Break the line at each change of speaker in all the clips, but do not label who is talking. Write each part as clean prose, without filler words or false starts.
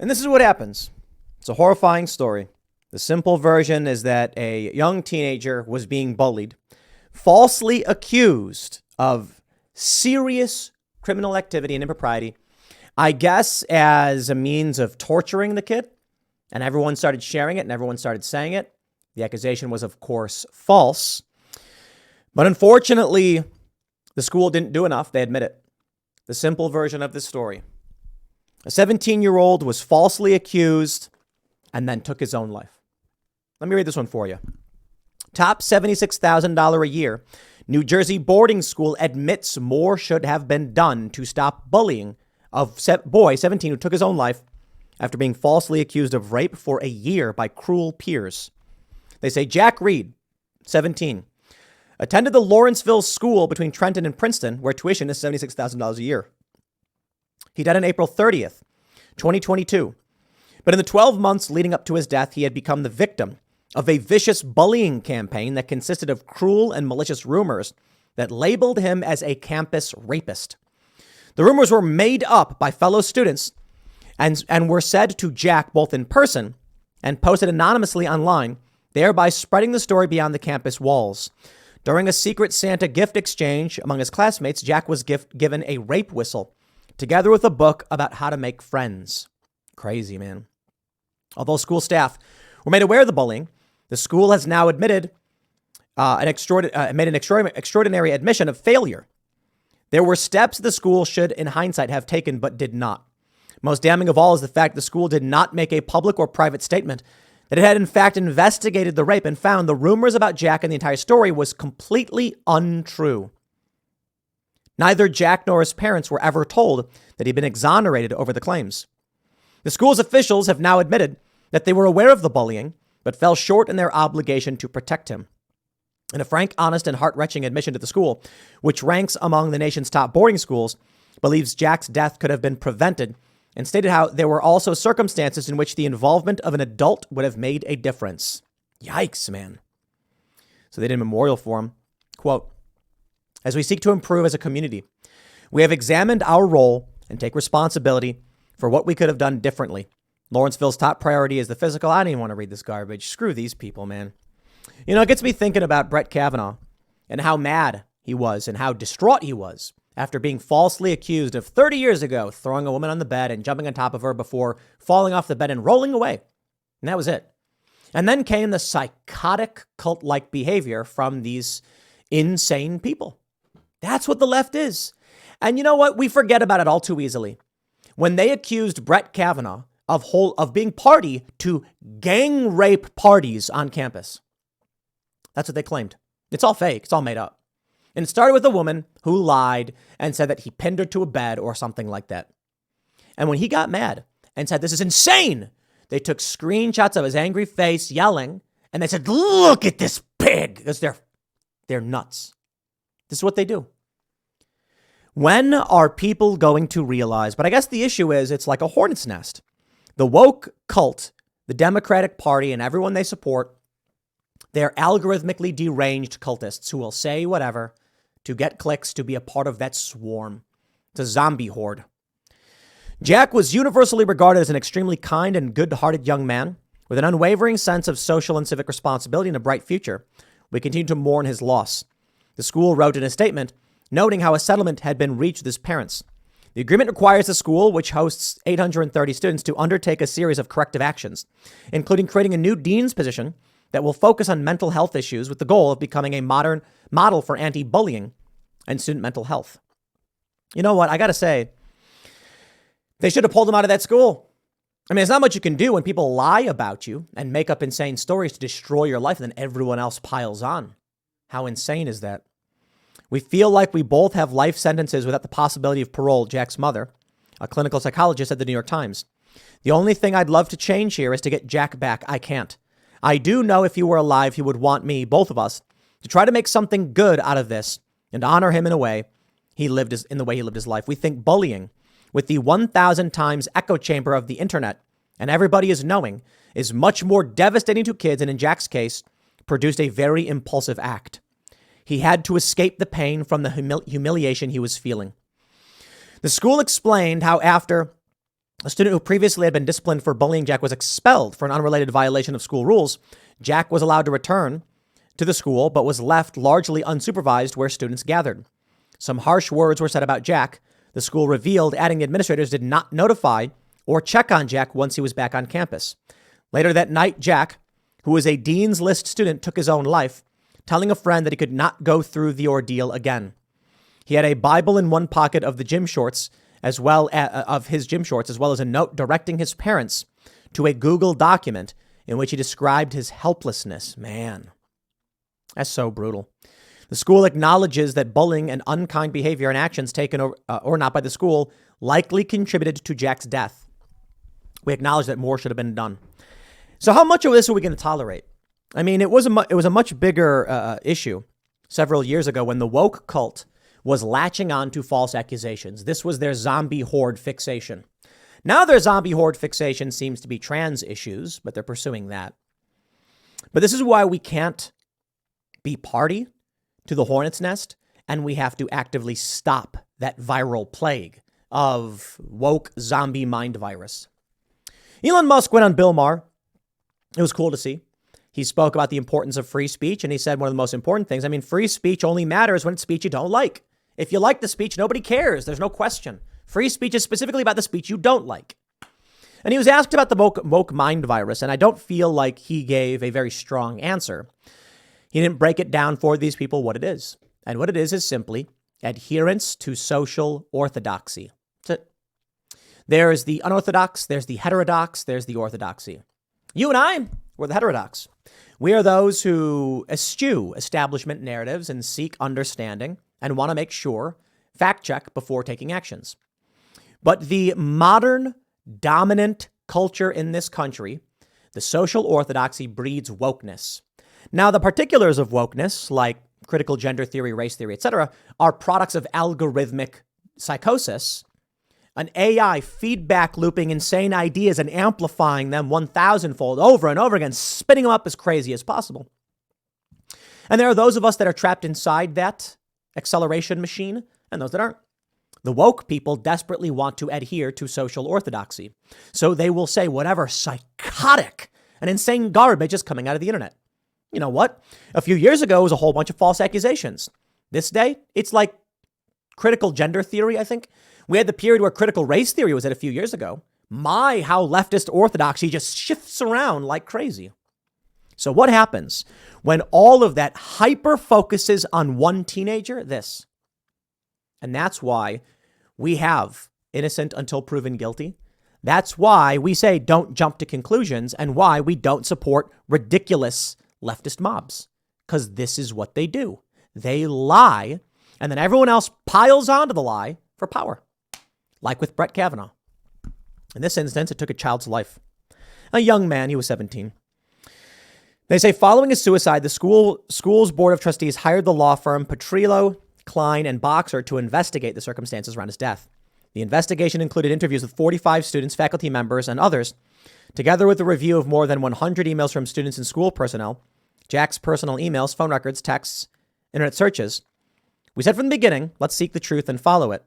And this is what happens. It's a horrifying story. The simple version is that a young teenager was being bullied, falsely accused of serious criminal activity and impropriety, I guess as a means of torturing the kid. And everyone started sharing it and everyone started saying it. The accusation was, of course, false. But unfortunately, the school didn't do enough. They admit it. The simple version of this story. A 17-year-old was falsely accused and then took his own life. Let me read this one for you. Top $76,000 a year. New Jersey boarding school admits more should have been done to stop bullying of boy 17 who took his own life after being falsely accused of rape for a year by cruel peers. They say Jack Reed, 17, attended the Lawrenceville School between Trenton and Princeton, where tuition is $76,000 a year. He died on April 30th, 2022. But in the 12 months leading up to his death, he had become the victim of a vicious bullying campaign that consisted of cruel and malicious rumors that labeled him as a campus rapist. The rumors were made up by fellow students and were said to Jack both in person and posted anonymously online, thereby spreading the story beyond the campus walls. During a secret Santa gift exchange among his classmates, Jack was given a rape whistle together with a book about how to make friends. Crazy, man. Although school staff were made aware of the bullying, the school has now admitted made an extraordinary admission of failure. There were steps the school should, in hindsight, have taken, but did not. Most damning of all is the fact the school did not make a public or private statement that it had in fact investigated the rape and found the rumors about Jack and the entire story was completely untrue. Neither Jack nor his parents were ever told that he'd been exonerated over the claims. The school's officials have now admitted that they were aware of the bullying, but fell short in their obligation to protect him. In a frank, honest, and heart-wrenching admission to the school, which ranks among the nation's top boarding schools, believes Jack's death could have been prevented, and stated how there were also circumstances in which the involvement of an adult would have made a difference. Yikes, man. So they did a memorial for him. Quote, as we seek to improve as a community, we have examined our role and take responsibility for what we could have done differently. Lawrenceville's top priority is the physical. I don't even want to read this garbage. Screw these people, man. You know, it gets me thinking about Brett Kavanaugh and how mad he was and how distraught he was after being falsely accused of 30 years ago throwing a woman on the bed and jumping on top of her before falling off the bed and rolling away. And that was it. And then came the psychotic cult-like behavior from these insane people. That's what the left is. And you know what? We forget about it all too easily. When they accused Brett Kavanaugh of being party to gang rape parties on campus. That's what they claimed. It's all fake. It's all made up. And it started with a woman who lied and said that he pinned her to a bed or something like that. And when he got mad and said, this is insane, they took screenshots of his angry face yelling, and they said, look at this pig, because they're nuts. This is what they do. When are people going to realize? But I guess the issue is it's like a hornet's nest. The woke cult, the Democratic Party, and everyone they support, they're algorithmically deranged cultists who will say whatever to get clicks, to be a part of that swarm. It's a zombie horde. Jack was universally regarded as an extremely kind and good-hearted young man with an unwavering sense of social and civic responsibility and a bright future. We continue to mourn his loss. The school wrote in a statement noting how a settlement had been reached with his parents. The agreement requires the school, which hosts 830 students, to undertake a series of corrective actions, including creating a new dean's position that will focus on mental health issues with the goal of becoming a modern model for anti-bullying and student mental health. You know what? I got to say, they should have pulled him out of that school. I mean, there's not much you can do when people lie about you and make up insane stories to destroy your life and then everyone else piles on. How insane is that? We feel like we both have life sentences without the possibility of parole, Jack's mother, a clinical psychologist, said to the New York Times. The only thing I'd love to change here is to get Jack back. I can't. I do know if he were alive, he would want me, both of us, to try to make something good out of this and honor him in the way he lived his life. We think bullying, with the 1,000 times echo chamber of the internet, and everybody is knowing, is much more devastating to kids, and in Jack's case, produced a very impulsive act. He had to escape the pain from the humiliation he was feeling. The school explained how after A student who previously had been disciplined for bullying Jack was expelled for an unrelated violation of school rules. Jack was allowed to return to the school, but was left largely unsupervised where students gathered. Some harsh words were said about Jack. The school revealed, adding the administrators did not notify or check on Jack once he was back on campus. Later that night, Jack, who was a Dean's List student, took his own life, telling a friend that he could not go through the ordeal again. He had a Bible in one pocket of the gym shorts, as well as a note directing his parents to a Google document in which he described his helplessness. Man, that's so brutal. The school acknowledges that bullying and unkind behavior and actions taken or not by the school likely contributed to Jack's death. We acknowledge that more should have been done. So how much of this are we going to tolerate? I mean, it was a much bigger issue several years ago when the woke cult was latching on to false accusations. This was their zombie horde fixation. Now their zombie horde fixation seems to be trans issues, but they're pursuing that. But this is why we can't be party to the hornet's nest, and we have to actively stop that viral plague of woke zombie mind virus. Elon Musk went on Bill Maher. It was cool to see. He spoke about the importance of free speech, and he said one of the most important things. I mean, free speech only matters when it's speech you don't like. If you like the speech, nobody cares. There's no question. Free speech is specifically about the speech you don't like. And he was asked about the woke mind virus, and I don't feel like he gave a very strong answer. He didn't break it down for these people what it is. And what it is simply adherence to social orthodoxy. That's it. There's the unorthodox, there's the heterodox, there's the orthodoxy. You and I, we're the heterodox. We are those who eschew establishment narratives and seek understanding and want to make sure, fact check before taking actions. But the modern dominant culture in this country, the social orthodoxy, breeds wokeness. Now, the particulars of wokeness, like critical gender theory, race theory, etc., are products of algorithmic psychosis, an AI feedback looping insane ideas and amplifying them 1,000-fold over and over again, spinning them up as crazy as possible. And there are those of us that are trapped inside that acceleration machine and those that aren't. The woke people desperately want to adhere to social orthodoxy. So they will say whatever psychotic and insane garbage is coming out of the internet. You know what? A few years ago, it was a whole bunch of false accusations. This day, it's like critical gender theory, I think. We had the period where critical race theory was at a few years ago. My, how leftist orthodoxy just shifts around like crazy. So what happens when all of that hyper focuses on one teenager? This. And that's why we have innocent until proven guilty. That's why we say don't jump to conclusions and why we don't support ridiculous leftist mobs, because this is what they do. They lie, and then everyone else piles onto the lie for power, like with Brett Kavanaugh. In this instance, it took a child's life. A young man, he was 17. They say following his suicide, the school's board of trustees hired the law firm Petrillo, Klein, and Boxer to investigate the circumstances around his death. The investigation included interviews with 45 students, faculty members, and others, together with a review of more than 100 emails from students and school personnel, Jack's personal emails, phone records, texts, internet searches. We said from the beginning, let's seek the truth and follow it.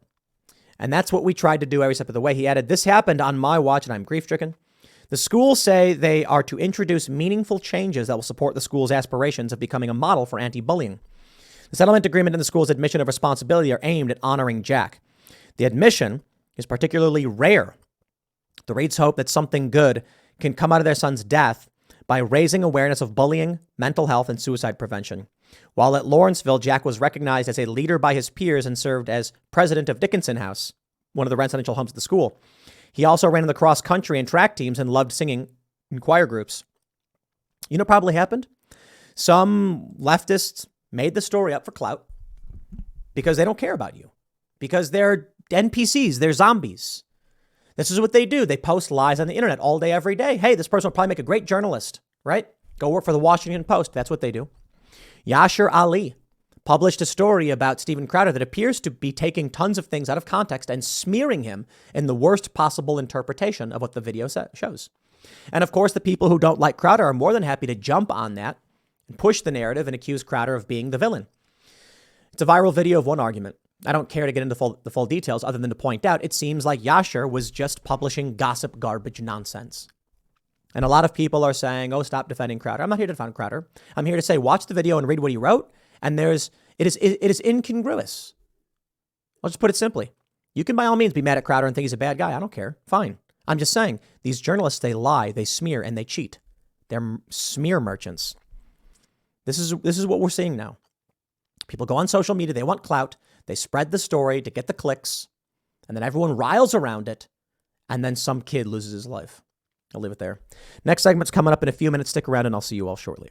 And that's what we tried to do every step of the way. He added, this happened on my watch and I'm grief-stricken. The schools say they are to introduce meaningful changes that will support the school's aspirations of becoming a model for anti-bullying. The settlement agreement and the school's admission of responsibility are aimed at honoring Jack. The admission is particularly rare. The Reeds hope that something good can come out of their son's death by raising awareness of bullying, mental health, and suicide prevention. While at Lawrenceville, Jack was recognized as a leader by his peers and served as president of Dickinson House, one of the residential homes of the school. He also ran in the cross country and track teams and loved singing in choir groups. You know what probably happened? Some leftists made the story up for clout because they don't care about you, because they're NPCs, they're zombies. This is what they do. They post lies on the internet all day, every day. Hey, this person will probably make a great journalist, right? Go work for the Washington Post. That's what they do. Yashir Ali published a story about Steven Crowder that appears to be taking tons of things out of context and smearing him in the worst possible interpretation of what the video shows. And of course, the people who don't like Crowder are more than happy to jump on that and push the narrative and accuse Crowder of being the villain. It's a viral video of one argument. I don't care to get into the full details other than to point out it seems like Yasher was just publishing gossip garbage nonsense. And a lot of people are saying, oh, stop defending Crowder. I'm not here to defend Crowder. I'm here to say, watch the video and read what he wrote. And it is incongruous. I'll just put it simply. You can by all means be mad at Crowder and think he's a bad guy. I don't care. Fine. I'm just saying these journalists, they lie, they smear, and they cheat. They're smear merchants. This is what we're seeing now. People go on social media. They want clout. They spread the story to get the clicks. And then everyone riles around it. And then some kid loses his life. I'll leave it there. Next segment's coming up in a few minutes. Stick around and I'll see you all shortly.